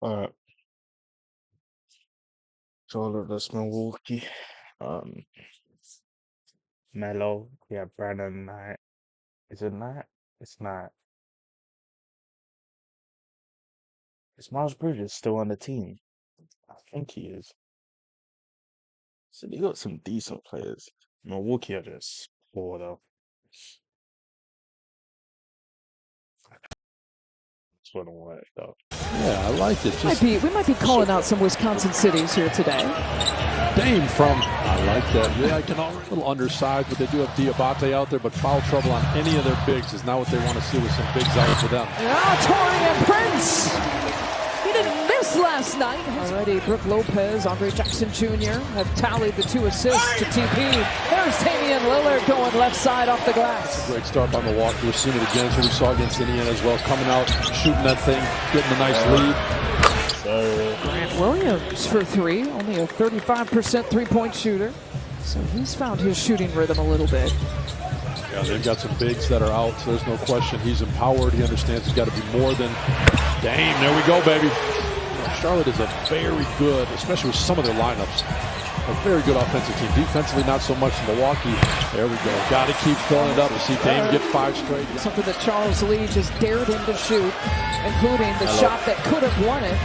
Alright, Charlotte, that's Milwaukee. Um, Melo, yeah, Brandon Knight. Is it Knight? It's not. Is Miles Bridges still on the team? I think he is. So they got some decent players. Milwaukee are just poor though. That's what I want though. Yeah, I like it. We might be calling out some Wisconsin cities here today. Dame from, I like that. Yeah, I can a little undersized, but they do have Diabate out there, but foul trouble on any of their bigs is not what they want to see with some bigs out for them. Torian Prince! He didn't miss last night. Already, Brook Lopez, Andre Jackson Jr. have tallied the 2 assists to TP. There's Damian Lillard going left side off the glass. Great start by Milwaukee. We're seeing it again, so we saw against Indiana as well. Coming out, shooting that thing, getting a nice lead. Grant Williams for 3, only a 35% three-point shooter. So he's found his shooting rhythm a little bit. Yeah, they've got some bigs that are out, so there's no question. He's empowered. He understands he's got to be more than Dame. There we go, baby. Charlotte is a very good, especially with some of their lineups, a very good offensive team. Defensively, not so much. Milwaukee. There we go. Got to keep filling it up to see Dame get 5 straight. Something that Charles Lee just dared him to shoot, including the shot that could have won it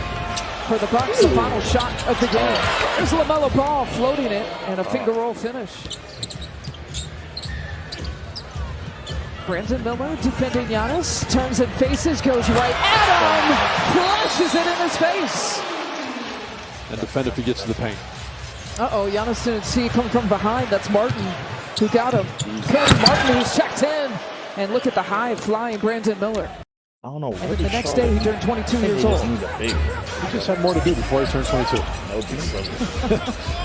for the Bucks, the final shot of the game. There's LaMelo Ball floating it and a finger roll finish. Brandon Miller defending Giannis, turns and faces, goes right at him, flashes it in his face. And defend if he gets to the paint. Giannis didn't see come from behind. That's Martin who got him. Cody Martin who's checked in. And look at the high flying Brandon Miller. I don't know. And then the next day he turned 22 years old. He just had more to do before he turned 22.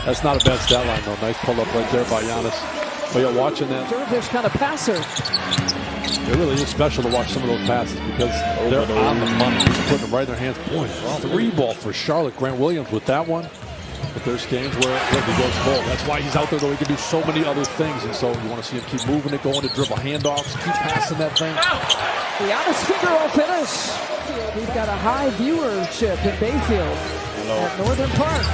That's not a bad stat line though. Nice pull up right there by Giannis. But you're watching that. Dervish kind of passer. It really is special to watch some of those passes because they're on the money. He's putting them right in their hands. Boy, 3 ball for Charlotte. Grant Williams with that one. But there's games where he goes full. That's why he's out there, though. He can do so many other things. And so you want to see him keep moving it, going to dribble handoffs, keep passing that thing. Giannis finger roll finish. We've got a high viewership in Bayfield at Northern Park.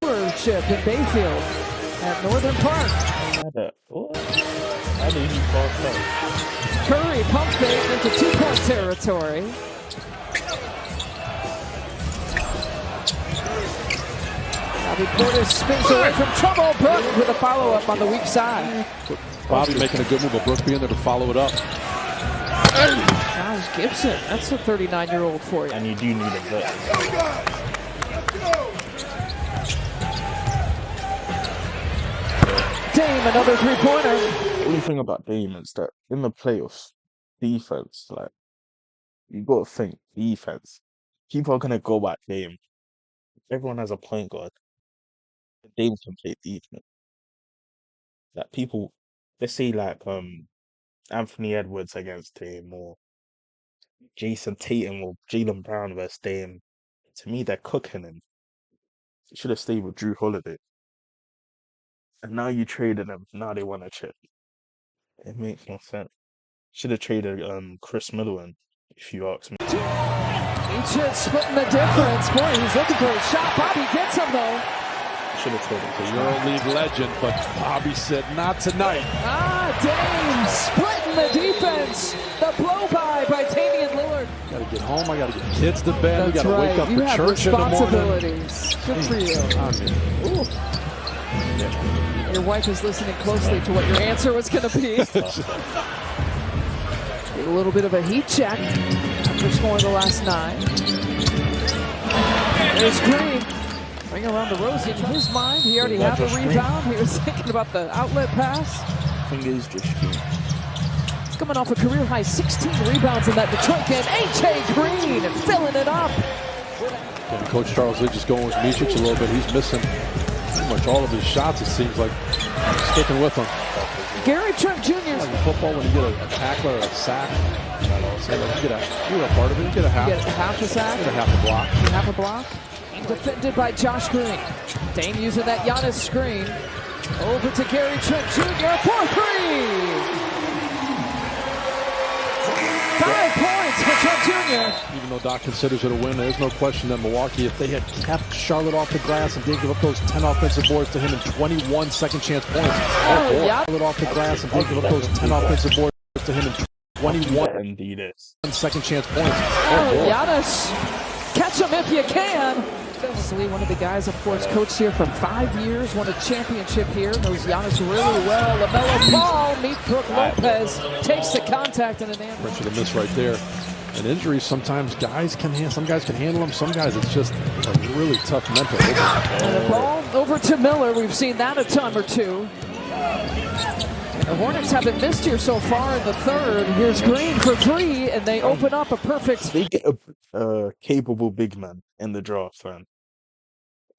Viewership in Bayfield at Northern Park. How did he cross that? Curry pump fake into 2-point territory. Bobby Portis spins away from trouble. Brook with a follow-up on the weak side. Bobby making a good move, but Brook being there to follow it up. Josh Gibson, that's a 39-year-old for you. And you do need a vet. Dame, another 3-pointer. The only thing about Dame is that in the playoffs, defense, like, you gotta think defense. People are gonna go back Dame. Everyone has a point guard. Dame can play defense. Like people, let's say like Anthony Edwards against Dame or Jason Tatum or Jaylen Brown versus Dame. To me, they're cooking him. You should have stayed with Drew Holiday. And now you traded them. Now they want to chip. It makes no sense. Should have traded Chris Middleton, if you ask me. Each hit splitting the difference. Boy, he's looking for a shot. Bobby gets him though. Should have traded Chris EuroLeague legend, but Bobby said not tonight. Dame splitting the defense. The blow-by Damian Lillard. Gotta get home. I gotta get kids to bed. We gotta right. wake up You for have church in the morning. responsibilities. Good for you. Your wife is listening closely to what your answer was going to be. Get a little bit of a heat check after scoring the last 9. There's Green. Bring around the Rosie. In his mind, he already had the rebound. He was thinking about the outlet pass. Fingers just Green. Coming off a career-high 16 rebounds in that Detroit game. A.J. Green filling it up. And Coach Charles Lee just going with Micic a little bit. He's missing pretty much all of his shots, it seems like. Sticking with him. Gary Trent Jr. Like in football, when you get a tackle or a sack, you're a part of it. You get a half. You get half a sack. You get a half a block. Half a block. Defended by Josh Green. Dame using that Giannis screen. Over to Gary Trent Jr. for 3. 5 points for Trent Jr. Even though Doc considers it a win, there's no question that Milwaukee, if they had kept Charlotte off the glass and didn't give up those 10 offensive boards to him and 21 second chance points. Charlotte off the glass and didn't give up those 10 offensive boards to him and 21 second chance points. Giannis, catch him if you can. Lee, one of the guys, of course, coached here for 5 years, won a championship here, knows Giannis really well. LaMelo Ball meets Brook Lopez, takes the contact and an end. Pressure to miss right there. And injuries, sometimes guys can handle, some guys can handle them, some guys it's just a really tough mental. And the ball over to Miller. We've seen that a time or two. The Hornets haven't missed here so far in the third. Here's Green for 3, and they open up a perfect. They get a capable big man in the draft, man.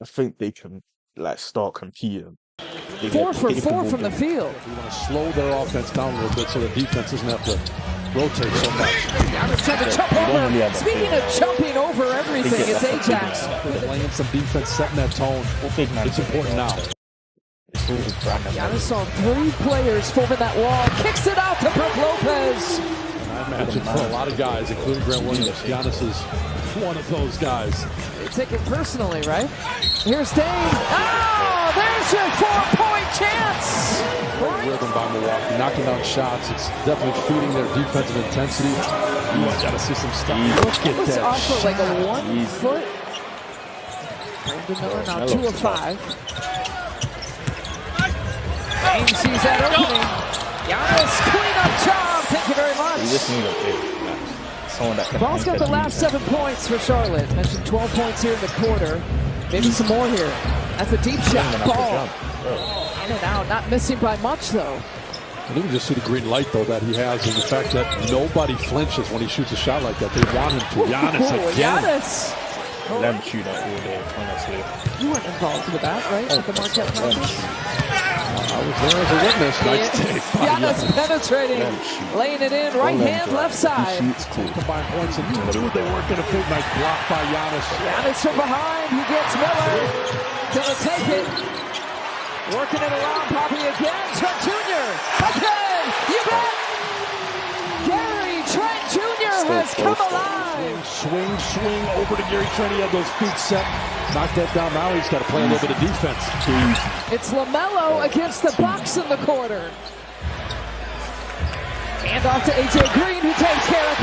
I think they can start competing. 4 for 4 from the field. We want to slow their offense down a little bit so the defense doesn't have to rotate so much. Giannis trying to jump over. Speaking of jumping over everything, it's Ajax. Playing some defense, setting that tone. It's important now. Giannis saw 3 players forming that wall. Kicks it out to Brook Lopez. And I imagine for a lot of guys, including Grant Williams, Giannis is one of those guys. They take it personally, right? Here's Dame. Oh, there's your 4-point chance. Great rhythm by Milwaukee, knocking down shots. It's definitely feeding their defensive intensity. You got to see some stuff. Look at that off shot. for like a 1 foot. Brandon Miller now 2 of 5. Dame sees that opening. Giannis, clean-up job. Thank you very much. You just need a big man. Someone that can. Ball's got the last 7 points for Charlotte. Mentioned 12 points here in the quarter. Maybe some more here. That's a deep shot. Ball. In and out. Not missing by much, though. And you can just see the green light, though, that he has, and the fact that nobody flinches when he shoots a shot like that. They want him to. Giannis again. Giannis. Let him shoot that all day, honestly. You weren't involved with that, right? At the Marquette practice? I was there as a witness. Nice take by Giannis penetrating, laying it in, right hand, left side. Combined points, and you knew they weren't going to fit. Nice block by Giannis. Giannis from behind, he gets Miller. Gonna take it. Working it around, Poppy again. Trent Jr. Again, you bet. Gary Trent Jr. has come alive. Swing over to Gary Trent. He had those feet set. Knock that down. Now he's got to play a little bit of defense. It's LaMelo against the Bucks in the quarter. And off to AJ Green, who takes care of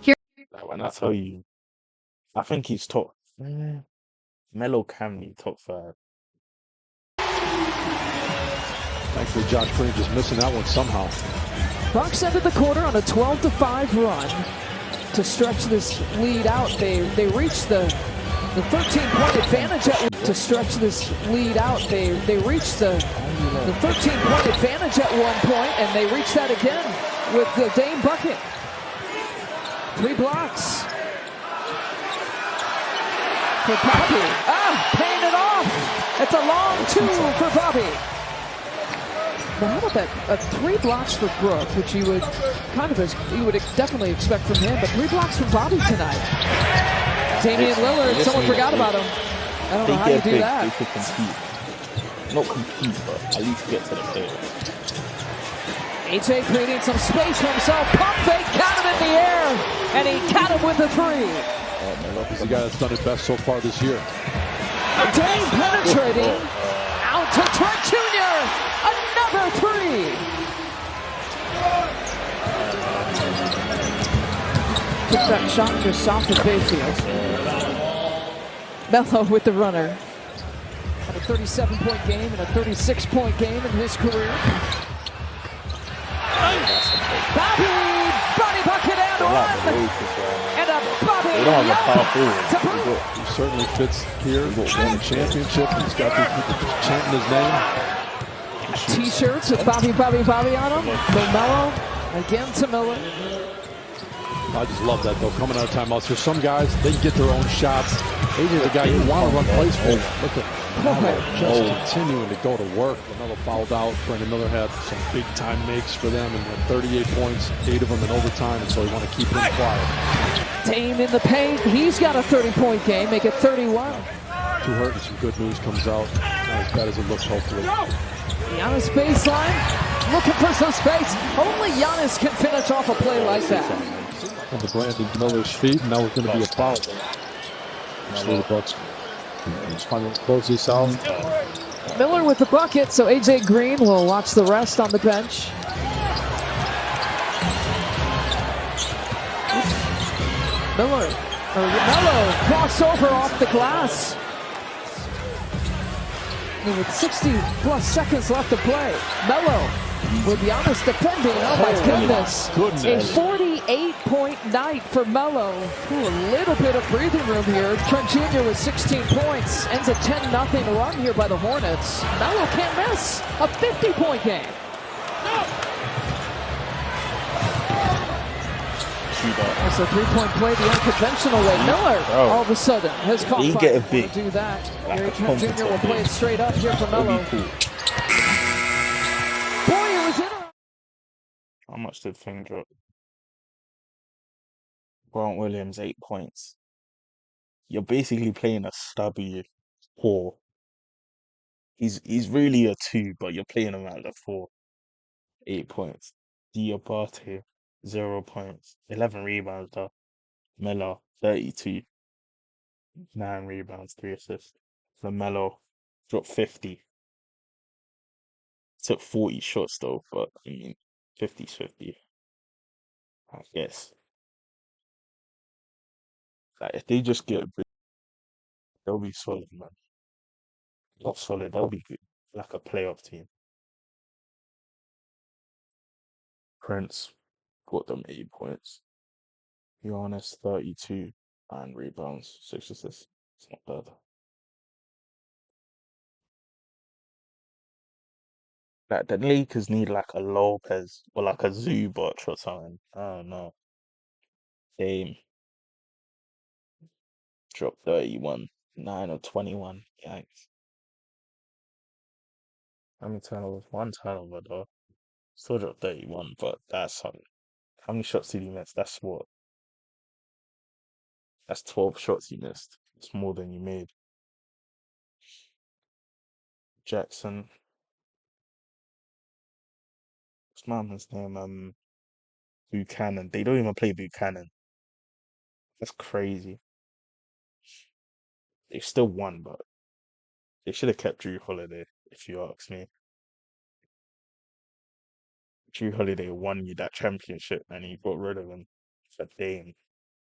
things. When I tell you, I think he's top. Melo can be top 5. Thankfully, Josh Green just missing that one somehow. Bucks ended the quarter on a 12-5 run to stretch this lead out. They reached the 13-point advantage to stretch this lead out. They reached the 13-point advantage at one point, and they reached that again with the Dame bucket. 3 blocks for Bobby. Paying it off. It's a long 2 for Bobby. But how about that? 3 blocks for Brook, which you would definitely expect from him, but 3 blocks from Bobby tonight. Damian Lillard, someone forgot about him. I don't know how you do that. They could compete. Not compete, but at least get to the playoffs. AJ creating some space for himself. Pump fake, got him in the air, and he got him with the 3. He's the guy that's done it best so far this year. Dame penetrating. Out to Trent Jr. Another 3. Took that shot just south of Bayfield. Melo with the runner. Had a 37-point game and a 36-point game in his career. Bobby bucket and 1. And a Bobby. They don't have a power forward. He certainly fits here. Won a championship. He's got these people just chanting his name. T-shirts with Bobby on them. LaMelo again to Miller. I just love that, though, coming out of timeouts. There's some guys, they get their own shots. These are the guy you want to run plays for. Look at Melo just continuing to go to work. Melo fouled out. Brandon Miller had some big-time makes for them and had 38 points, 8 of them in overtime, and so he want to keep him quiet. Dame in the paint. He's got a 30-point game. Make it 31. Too hurt and some good news comes out. Not as bad as it looks, hopefully. Giannis baseline. looking for some space. Only Giannis can finish off a play like that. On the Brandon Miller's feet, and that was going to be a foul. So the Bucks just finally close this out. Miller with the bucket, so AJ Green will watch the rest on the bench. Melo, crossover off the glass. And with 60 plus seconds left to play, Melo with Giannis defending. Oh my goodness. A 48-point night for Melo. Ooh, a little bit of breathing room here. Trent Jr. with 16 points. Ends a 10-0 run here by the Hornets. Melo can't miss. A 50-point game. That's a three-point play the unconventional way. Miller, all of a sudden, has caught fire. Get a big, do that. like Gary Trent Jr. will play it straight up here for Melo. Cool. Boy, it was in. How much did Thing drop? Grant Williams, 8 points. You're basically playing a stubby 4. He's really a 2, but you're playing him at the 4. 8 points. Diabate, 0 points. 11 rebounds though. Melo, 32. 9 rebounds, 3 assists. LaMelo dropped 50. Took 40 shots though, but I mean, 50's 50. I guess. Like, if they just get a bit, they'll be solid, man. Not solid, they'll be good. Like a playoff team. Prince got them 8 points. Giannis, 32. 9 rebounds, 6 assists. It's not bad. Like, the Lakers need like a Lopez or like a Zubac or something. I don't know. Dame dropped 31. 9 or 21. Yikes. How many turnovers? 1 turnover though. Still dropped 31, but that's something. How many shots did he miss? That's what? That's 12 shots you missed. It's more than you made. Jackson. What's my man's name? Buchanan. They don't even play Buchanan. That's crazy. They still won, but they should have kept Drew Holiday, if you ask me. Drew Holiday won you that championship and you got rid of him for Dame.